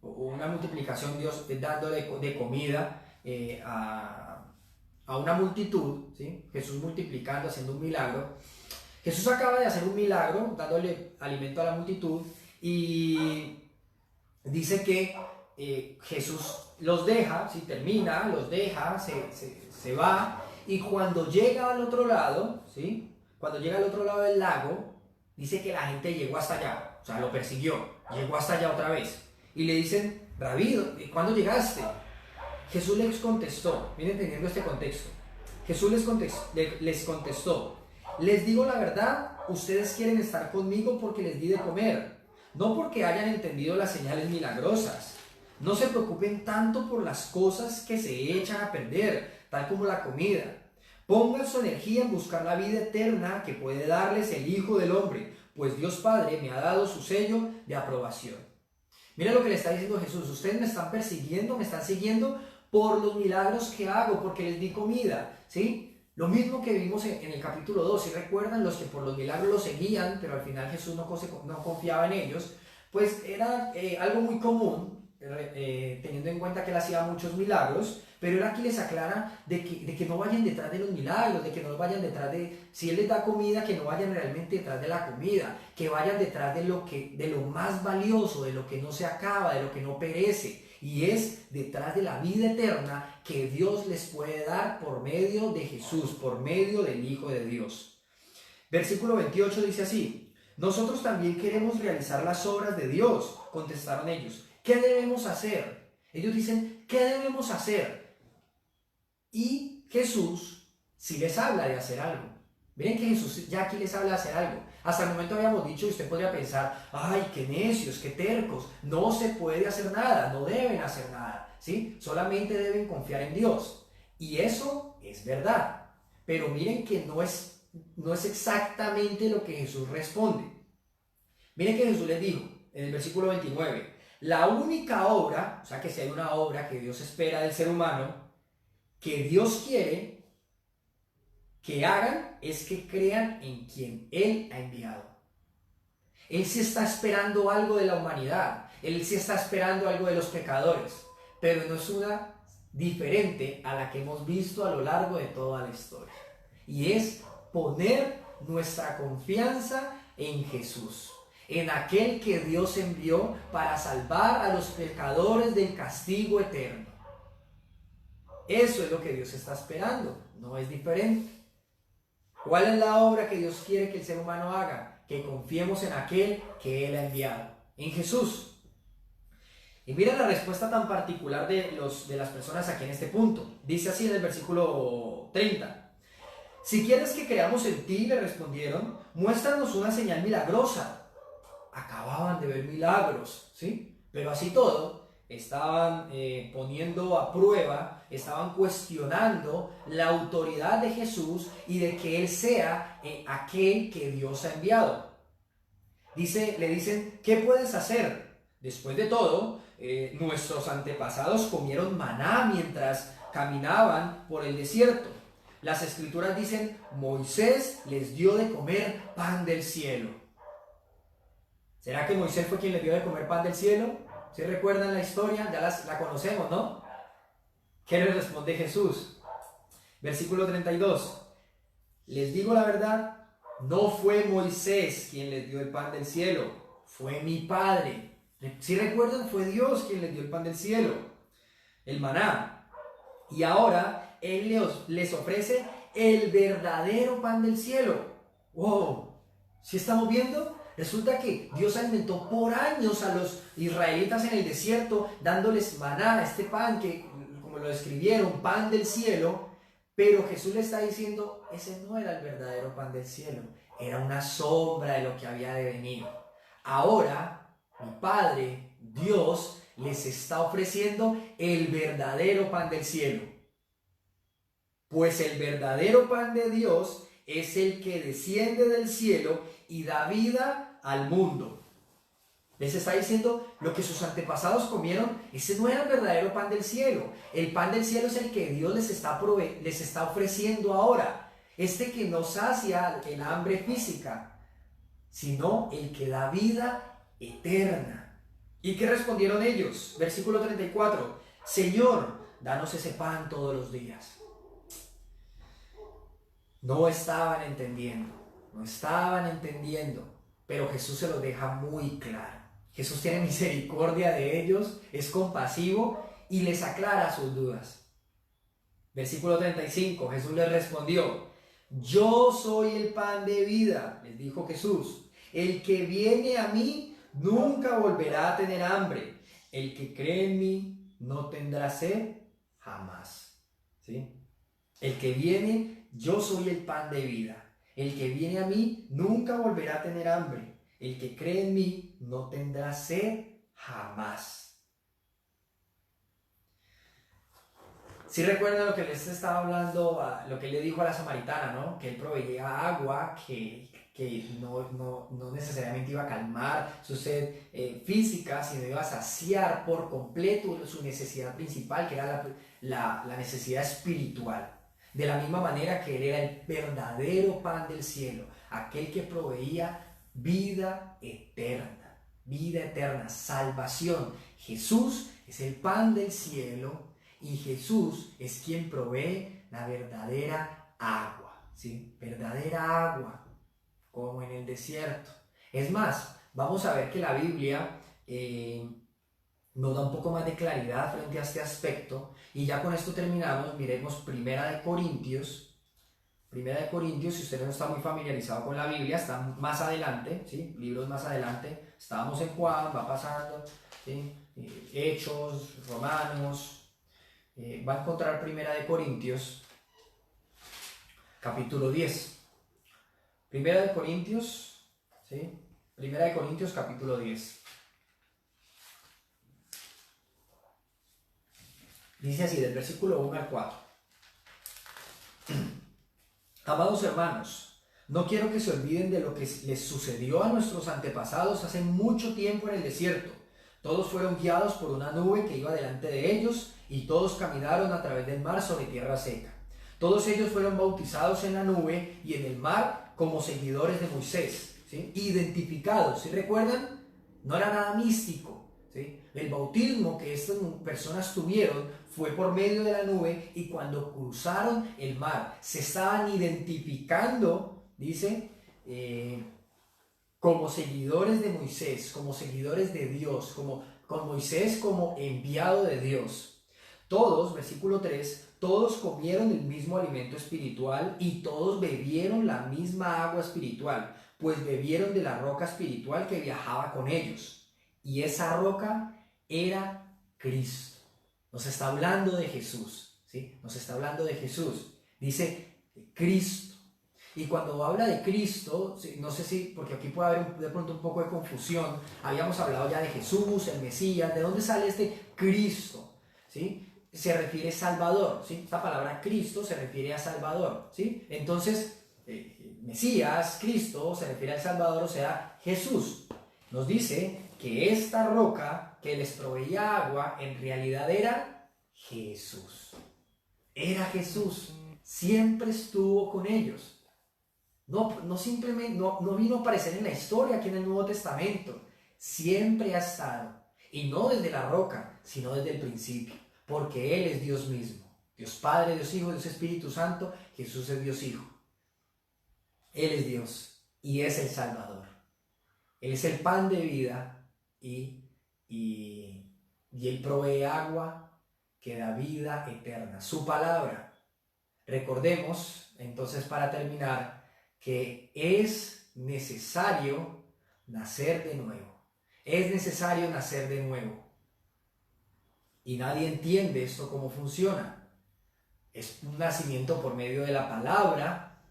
una multiplicación, Dios dándole de comida a una multitud, ¿sí? Jesús multiplicando, haciendo un milagro. Jesús acaba de hacer un milagro, dándole alimento a la multitud, y dice que Jesús los deja, si termina, los deja, se va, y cuando llega al otro lado, ¿sí? Cuando llega al otro lado del lago, dice que la gente llegó hasta allá, o sea, lo persiguió, llegó hasta allá otra vez, y le dicen, Rabí, ¿cuándo llegaste? Jesús les contestó, miren teniendo este contexto, Jesús les contestó, les digo la verdad, ustedes quieren estar conmigo porque les di de comer, no porque hayan entendido las señales milagrosas. No se preocupen tanto por las cosas que se echan a perder, tal como la comida. Pongan su energía en buscar la vida eterna que puede darles el Hijo del Hombre, pues Dios Padre me ha dado su sello de aprobación. Mira lo que le está diciendo Jesús, ustedes me están persiguiendo, me están siguiendo por los milagros que hago, porque les di comida, ¿sí? Lo mismo que vimos en el capítulo 2, si recuerdan, los que por los milagros los seguían, pero al final Jesús no confiaba en ellos, pues era algo muy común teniendo en cuenta que él hacía muchos milagros, pero él aquí les aclara de que no vayan detrás de los milagros, de que no vayan detrás de, si él les da comida, que no vayan realmente detrás de la comida, que vayan detrás de lo más valioso, de lo que no se acaba, de lo que no perece, y es detrás de la vida eterna que Dios les puede dar por medio de Jesús, por medio del Hijo de Dios. Versículo 28 dice así: nosotros también queremos realizar las obras de Dios, contestaron ellos. ¿Qué debemos hacer? Ellos dicen, ¿qué debemos hacer? Y Jesús sí les habla de hacer algo. Miren que Jesús ya aquí les habla de hacer algo. Hasta el momento habíamos dicho, y usted podría pensar, ay, qué necios, qué tercos, no se puede hacer nada, no deben hacer nada, ¿sí? Solamente deben confiar en Dios. Y eso es verdad. Pero miren que no es exactamente lo que Jesús responde. Miren que Jesús les dijo en el versículo 29, la única obra, o sea que si hay una obra que Dios espera del ser humano, que Dios quiere que hagan, es que crean en quien Él ha enviado. Él sí está esperando algo de la humanidad, Él sí está esperando algo de los pecadores, pero no es una diferente a la que hemos visto a lo largo de toda la historia. Y es poner nuestra confianza en Jesús, en aquel que Dios envió para salvar a los pecadores del castigo eterno. Eso es lo que Dios está esperando, no es diferente. ¿Cuál es la obra que Dios quiere que el ser humano haga? Que confiemos en aquel que Él ha enviado, en Jesús. Y mira la respuesta tan particular de las personas aquí en este punto. Dice así en el versículo 30. Si quieres que creamos en ti, le respondieron, muéstranos una señal milagrosa. Acababan de ver milagros, ¿sí? Pero así todo, estaban poniendo a prueba, estaban cuestionando la autoridad de Jesús y de que Él sea aquel que Dios ha enviado. Le dicen, ¿qué puedes hacer? Después de todo, nuestros antepasados comieron maná mientras caminaban por el desierto. Las escrituras dicen, Moisés les dio de comer pan del cielo. ¿Será que Moisés fue quien les dio de comer pan del cielo? ¿Sí recuerdan la historia? Ya la conocemos, ¿no? ¿Qué le responde Jesús? Versículo 32. Les digo la verdad, no fue Moisés quien les dio el pan del cielo, fue mi Padre. Si recuerdan, fue Dios quien les dio el pan del cielo, el maná. Y ahora Él les ofrece el verdadero pan del cielo. ¡Wow! ¿Sí estamos viendo? Resulta que Dios alimentó por años a los israelitas en el desierto, dándoles maná, este pan que, como lo describieron, pan del cielo. Pero Jesús le está diciendo, ese no era el verdadero pan del cielo, era una sombra de lo que había de venir. Ahora, mi Padre, Dios, les está ofreciendo el verdadero pan del cielo. Pues el verdadero pan de Dios es el que desciende del cielo y da vida al mundo. Les está diciendo, lo que sus antepasados comieron, ese no era el verdadero pan del cielo. El pan del cielo es el que Dios les está ofreciendo ahora. Este que no sacia el hambre física, sino el que da vida eterna. ¿Y qué respondieron ellos? Versículo 34. Señor, danos ese pan todos los días. No estaban entendiendo, pero Jesús se los deja muy claro. Jesús tiene misericordia de ellos, es compasivo y les aclara sus dudas. Versículo 35, Jesús les respondió, yo soy el pan de vida, les dijo Jesús. El que viene a mí nunca volverá a tener hambre. El que cree en mí no tendrá sed jamás. ¿Sí? El que viene, yo soy el pan de vida. El que viene a mí nunca volverá a tener hambre. El que cree en mí no tendrá sed jamás. Si recuerdan lo que les estaba hablando, lo que le dijo a la samaritana, ¿no? Que él proveía agua que no necesariamente iba a calmar su sed física, sino iba a saciar por completo su necesidad principal, que era la necesidad espiritual. De la misma manera que Él era el verdadero pan del cielo, aquel que proveía vida eterna. vida eterna, salvación. Jesús es el pan del cielo y Jesús es quien provee la verdadera agua, ¿sí? Verdadera agua, como en el desierto. Es más, vamos a ver que la Biblia nos da un poco más de claridad frente a este aspecto, y ya con esto terminamos. Miremos Primera de Corintios, si usted no está muy familiarizado con la Biblia, está más adelante, ¿sí? Libros más adelante, estábamos en Juan, va pasando, ¿sí? Hechos, Romanos, va a encontrar Primera de Corintios, capítulo 10. Primera de Corintios, ¿sí? Primera de Corintios, capítulo 10. Dice así, del versículo 1 al 4. Amados hermanos, no quiero que se olviden de lo que les sucedió a nuestros antepasados hace mucho tiempo en el desierto. Todos fueron guiados por una nube que iba delante de ellos y todos caminaron a través del mar sobre tierra seca. Todos ellos fueron bautizados en la nube y en el mar como seguidores de Moisés, ¿sí? Identificados, ¿sí recuerdan? No era nada místico, ¿sí? El bautismo que estas personas tuvieron fue por medio de la nube, y cuando cruzaron el mar se estaban identificando, dice, como seguidores de Moisés, como seguidores de Dios, con Moisés como enviado de Dios. Todos, versículo 3, todos comieron el mismo alimento espiritual y todos bebieron la misma agua espiritual, pues bebieron de la roca espiritual que viajaba con ellos. Y esa roca era Cristo. Nos está hablando de Jesús, ¿sí? Nos está hablando de Jesús. Dice Cristo. Y cuando habla de Cristo, ¿sí? No sé si, porque aquí puede haber de pronto un poco de confusión. Habíamos hablado ya de Jesús, el Mesías. ¿De dónde sale este Cristo? ¿Sí? Se refiere a Salvador, ¿sí? Esta palabra Cristo se refiere a Salvador, ¿sí? Entonces, Mesías, Cristo, se refiere al Salvador, o sea, Jesús. Nos dice que esta roca que les proveía agua en realidad era Jesús. Era Jesús. Siempre estuvo con ellos. No simplemente, no vino a aparecer en la historia aquí en el Nuevo Testamento. Siempre ha estado. Y no desde la roca, sino desde el principio. Porque Él es Dios mismo. Dios Padre, Dios Hijo, Dios Espíritu Santo. Jesús es Dios Hijo. Él es Dios y es el Salvador. Él es el pan de vida y Él provee agua que da vida eterna. Su palabra. Recordemos, entonces, para terminar, que es necesario nacer de nuevo. Es necesario nacer de nuevo. Y nadie entiende esto cómo funciona. Es un nacimiento por medio de la palabra,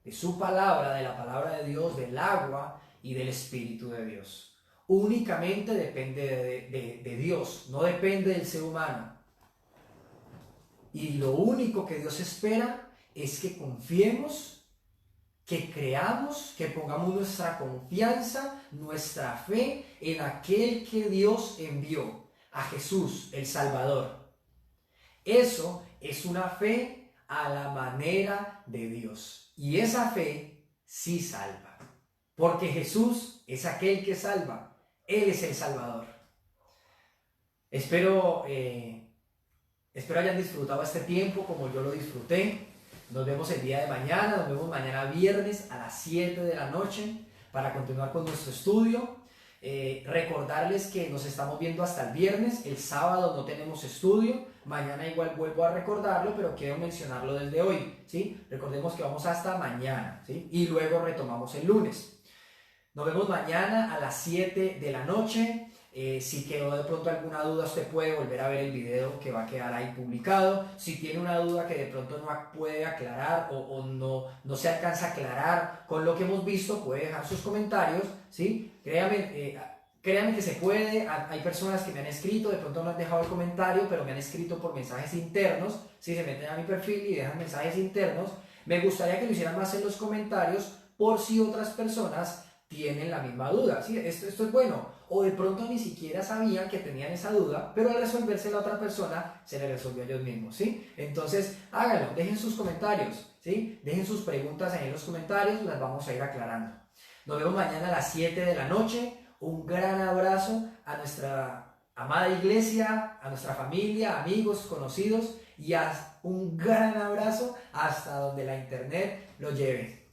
de su palabra, de la palabra de Dios, del agua y del Espíritu de Dios. Únicamente depende de Dios, no depende del ser humano. Y lo único que Dios espera es que confiemos, que creamos, que pongamos nuestra confianza, nuestra fe en aquel que Dios envió, a Jesús, el Salvador. Eso es una fe a la manera de Dios. Y esa fe sí salva. Porque Jesús es aquel que salva. Él es el Salvador. Espero hayan disfrutado este tiempo como yo lo disfruté. Nos vemos el día de mañana. Nos vemos mañana viernes a las 7 de la noche para continuar con nuestro estudio. Recordarles que nos estamos viendo hasta el viernes. El sábado no tenemos estudio. Mañana igual vuelvo a recordarlo, pero quiero mencionarlo desde hoy, ¿sí? Recordemos que vamos hasta mañana, ¿sí? Y luego retomamos el lunes. Nos vemos mañana a las 7 de la noche. Si quedó de pronto alguna duda, usted puede volver a ver el video que va a quedar ahí publicado. Si tiene una duda que de pronto no puede aclarar o no se alcanza a aclarar con lo que hemos visto, puede dejar sus comentarios, ¿sí? Créanme que se puede. Hay personas que me han escrito, de pronto no han dejado el comentario, pero me han escrito por mensajes internos. Si se meten a mi perfil y dejan mensajes internos, me gustaría que lo hicieran más en los comentarios por si otras personas tienen la misma duda, ¿sí? Esto es bueno, o de pronto ni siquiera sabían que tenían esa duda, pero al resolverse la otra persona, se le resolvió a ellos mismos, ¿sí? Entonces, háganlo, dejen sus comentarios, ¿sí? Dejen sus preguntas ahí en los comentarios, las vamos a ir aclarando. Nos vemos mañana a las 7 de la noche, Un gran abrazo a nuestra amada iglesia, a nuestra familia, amigos, conocidos, y un gran abrazo hasta donde la internet lo lleve.